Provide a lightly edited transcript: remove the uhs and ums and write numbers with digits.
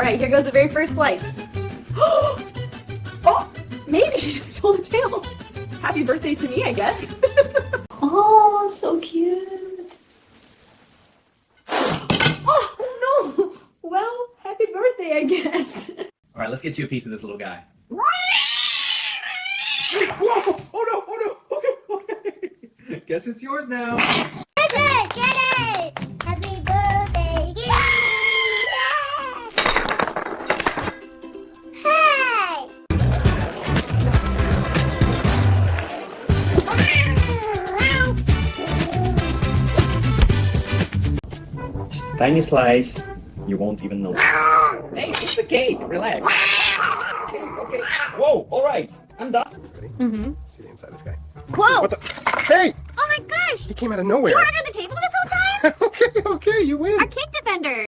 right, here goes the very first slice. Oh, Maisie, she just stole the tail. Happy birthday to me, I guess. Oh, so cute. Oh, no. Well, happy birthday, I guess. All right, let's get you a piece of this little guy. Whoa! Oh no! Oh no! Okay. Guess it's yours now. Get it! Happy birthday! Hey! Just a tiny slice. You won't even notice. Hey, it's a cake. Relax. Okay, okay. Whoa, all right. I'm done. Ready? Let's see the inside of this guy. Whoa! What the? Hey! Oh my gosh! He came out of nowhere. You were under the table this whole time? Okay, you win. Our cake defender!